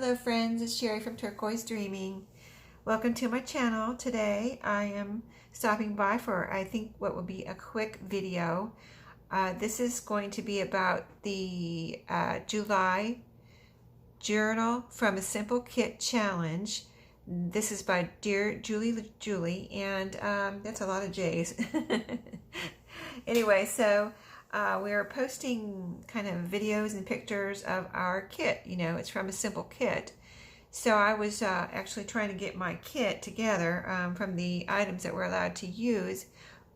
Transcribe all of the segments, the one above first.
Hello friends, it's Sherry from Turquoise Dreaming. Welcome to my channel. Today I am stopping by for I think what will be a quick video. This is going to be about the July Journal from a Simple Kit Challenge. This is by Dear Julie, and that's a lot of J's. Anyway, so we're posting kind of videos and pictures of our kit. You know, it's from a simple kit. So I was actually trying to get my kit together from the items that we're allowed to use,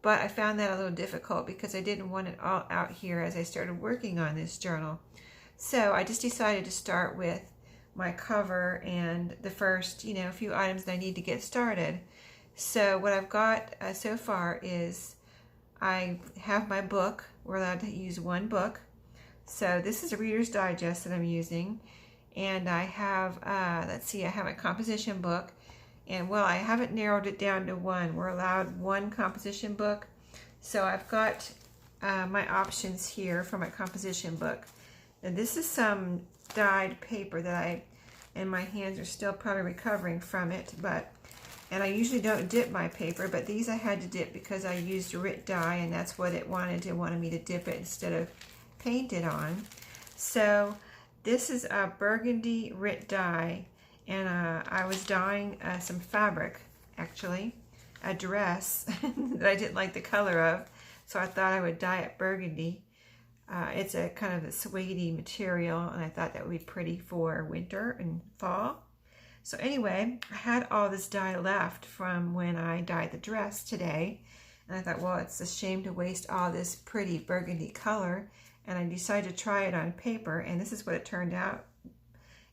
but I found that a little difficult because I didn't want it all out here as I started working on this journal. So I just decided to start with my cover and the first, few items that I need to get started. So what I've got so far is I have my book. We're allowed to use one book. So this is a Reader's Digest that I'm using. And I have, let's see, I have a composition book. And well, I haven't narrowed it down to one. We're allowed one composition book. So I've got my options here for my composition book. And this is some dyed paper that and my hands are still probably recovering from it, and I usually don't dip my paper, but these I had to dip because I used RIT dye, and that's what it wanted. It wanted me to dip it instead of paint it on. So this is a burgundy RIT dye, and I was dyeing some fabric, actually, a dress that I didn't like the color of, so I thought I would dye it burgundy. It's a kind of a suede material, and I thought that would be pretty for winter and fall. So anyway, I had all this dye left from when I dyed the dress today, and I thought, well, it's a shame to waste all this pretty burgundy color, and I decided to try it on paper, and this is what it turned out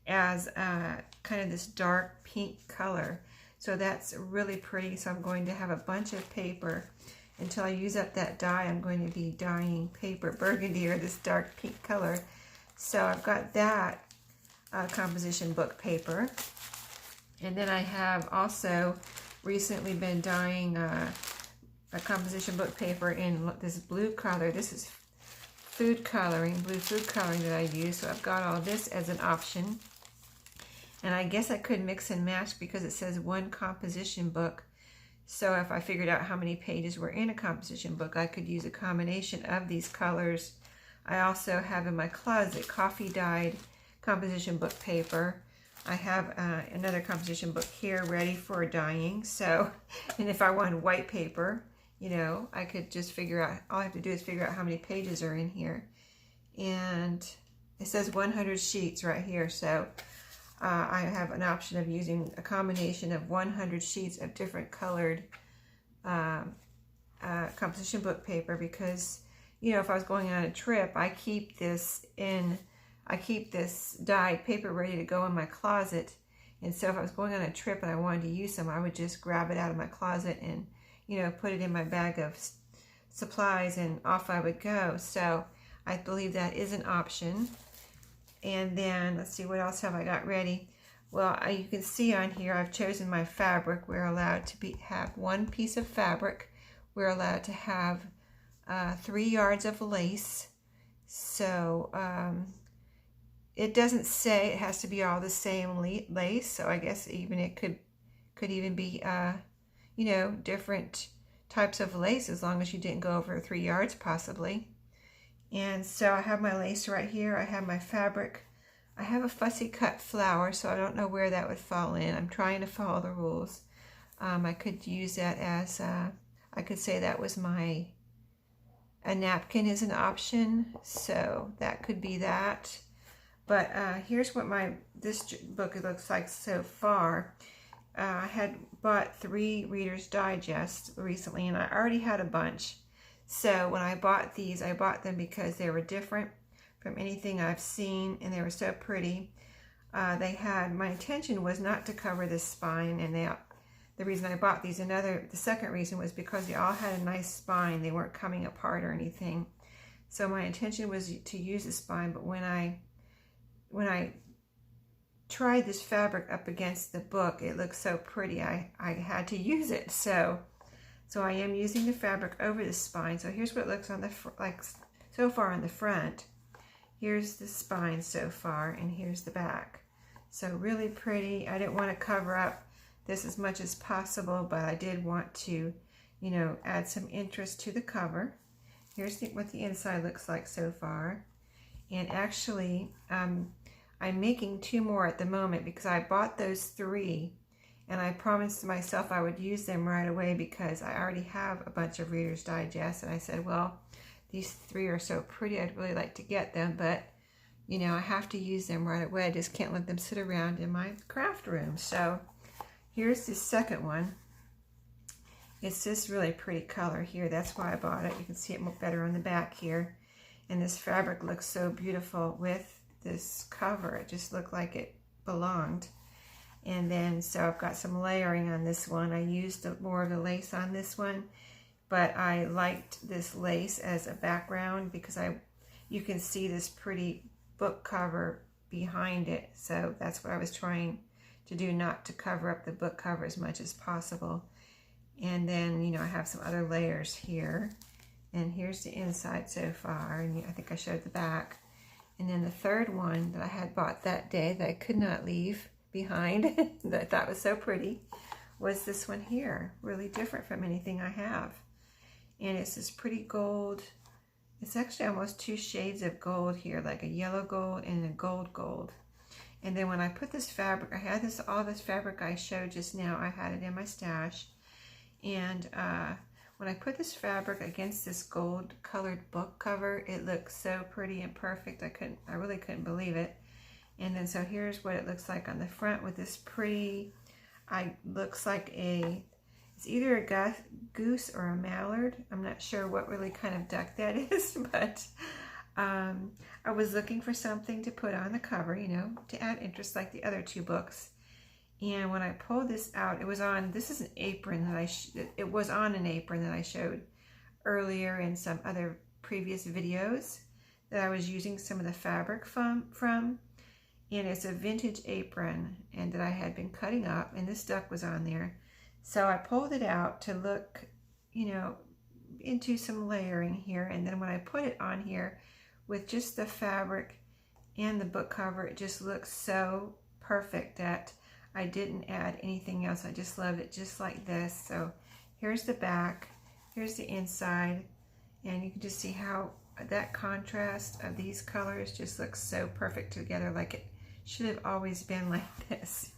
as, kind of this dark pink color. So that's really pretty. So I'm going to have a bunch of paper. Until I use up that dye, I'm going to be dyeing paper burgundy or this dark pink color. So I've got that composition book paper. And then I have also recently been dyeing a composition book paper in this blue color. This is food coloring, blue food coloring that I use. So I've got all this as an option. And I guess I could mix and match because it says one composition book. So if I figured out how many pages were in a composition book, I could use a combination of these colors. I also have in my closet coffee dyed composition book paper. I have another composition book here ready for dyeing. So, and if I wanted white paper, I could just figure out, all I have to do is figure out how many pages are in here. And it says 100 sheets right here. So I have an option of using a combination of 100 sheets of different colored composition book paper because, if I was going on a trip, I keep this dyed paper ready to go in my closet. And so if I was going on a trip and I wanted to use some, I would just grab it out of my closet and, put it in my bag of supplies, and off I would go. So I believe that is an option. And then let's see, what else have I got ready? Well, you can see on here I've chosen my fabric. We're allowed to have one piece of fabric. We're allowed to have 3 yards of lace. So it doesn't say it has to be all the same lace. So I guess even it could even be different types of lace as long as you didn't go over 3 yards possibly. And so I have my lace right here. I have my fabric. I have a fussy cut flower, so I don't know where that would fall in. I'm trying to follow the rules. I could use that as, I could say that was a napkin is an option. So that could be that. But here's what this book looks like so far. I had bought 3 Reader's Digest recently, and I already had a bunch. So when I bought these, I bought them because they were different from anything I've seen, and they were so pretty. My intention was not to cover this spine, and the reason I bought these, the second reason was because they all had a nice spine. They weren't coming apart or anything. So my intention was to use the spine, but when I tried this fabric up against the book, it looked so pretty, I had to use it. So I am using the fabric over the spine. So here's what it looks on so far on the front. Here's the spine so far, and here's the back. So really pretty. I didn't want to cover up this as much as possible, but I did want to, you know, add some interest to the cover. Here's what the inside looks like so far. And actually, I'm making 2 more at the moment because I bought those 3 and I promised myself I would use them right away because I already have a bunch of Reader's Digest, and I said, well, these 3 are so pretty, I'd really like to get them, but you know, I have to use them right away. I just can't let them sit around in my craft room. So here's the second one. It's this really pretty color here. That's why I bought it. You can see it better on the back here. And this fabric looks so beautiful with this cover. It just looked like it belonged. And then, so I've got some layering on this one. I used more of the lace on this one, but I liked this lace as a background because you can see this pretty book cover behind it. So that's what I was trying to do, not to cover up the book cover as much as possible. And then, you know, I have some other layers here. And here's the inside so far. And I think I showed the back. And then the third one that I had bought that day that I could not leave behind that I thought was so pretty was this one here. Really different from anything I have. And it's this pretty gold. It's actually almost 2 shades of gold here, like a yellow gold and a gold gold. And then when I put this fabric, I had all this fabric I showed just now. I had it in my stash. And when I put this fabric against this gold colored book cover, it looks so pretty and perfect. I really couldn't believe it. And then so here's what it looks like on the front with this pretty, looks like it's either a goose or a mallard. I'm not sure what really kind of duck that is, but I was looking for something to put on the cover, you know, to add interest like the other 2 books. And when I pulled this out, it was on, this is an apron that it was on an apron that I showed earlier in some other previous videos that I was using some of the fabric from. And it's a vintage apron and that I had been cutting up, and this duck was on there. So I pulled it out to look, you know, into some layering here. And then when I put it on here with just the fabric and the book cover, it just looks so perfect that I didn't add anything else. I just loved it just like this. So here's the back, here's the inside, and you can just see how that contrast of these colors just looks so perfect together, like it should have always been like this.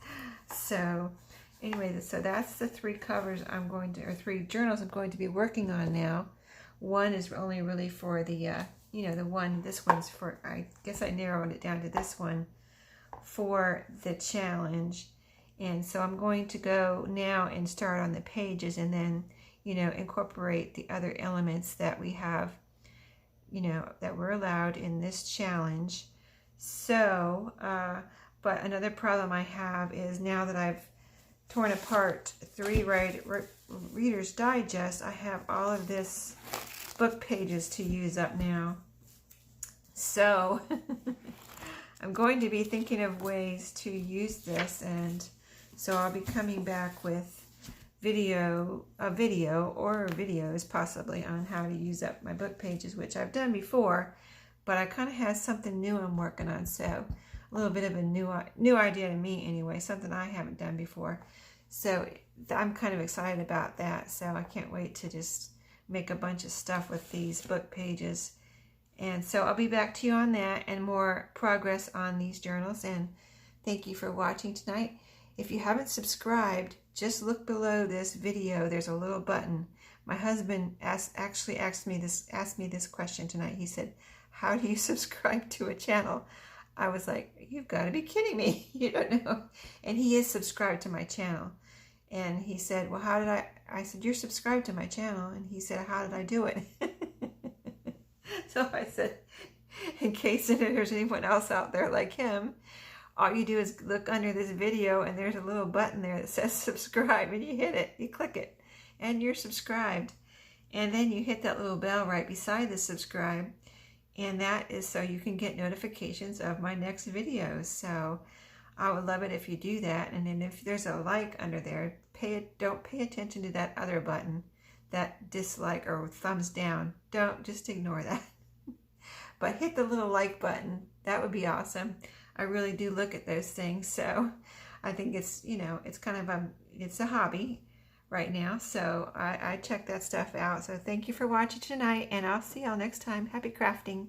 So anyway, so that's the 3 covers or 3 journals I'm going to be working on now. One is only really for the, you know, this one's for, I guess I narrowed it down to this one for the challenge. And so I'm going to go now and start on the pages and then, you know, incorporate the other elements that we have, you know, that were allowed in this challenge. So, but another problem I have is now that I've torn apart 3 Reader's Digest, I have all of this book pages to use up now. So I'm going to be thinking of ways to use this, and so I'll be coming back with a video or videos possibly on how to use up my book pages, which I've done before, but I kind of have something new I'm working on. So a little bit of a new idea to me anyway, something I haven't done before. So I'm kind of excited about that. So I can't wait to just make a bunch of stuff with these book pages. And so I'll be back to you on that and more progress on these journals. And thank you for watching tonight. If you haven't subscribed, just look below this video. There's a little button. My husband actually asked me this question tonight. He said, how do you subscribe to a channel? I was like, you've got to be kidding me. You don't know. And he is subscribed to my channel. And he said, well, how did I said, you're subscribed to my channel. And he said, how did I do it? So I said, in case there's anyone else out there like him, all you do is look under this video and there's a little button there that says subscribe, and you hit it, you click it, and you're subscribed. And then you hit that little bell right beside the subscribe, and that is so you can get notifications of my next videos. So I would love it if you do that. And then if there's a like under there, don't pay attention to that other button, that dislike or thumbs down. Just ignore that. But hit the little like button. That would be awesome. I really do look at those things. So I think it's, you know, it's kind of it's a hobby right now. So I check that stuff out. So thank you for watching tonight, and I'll see y'all next time. Happy crafting.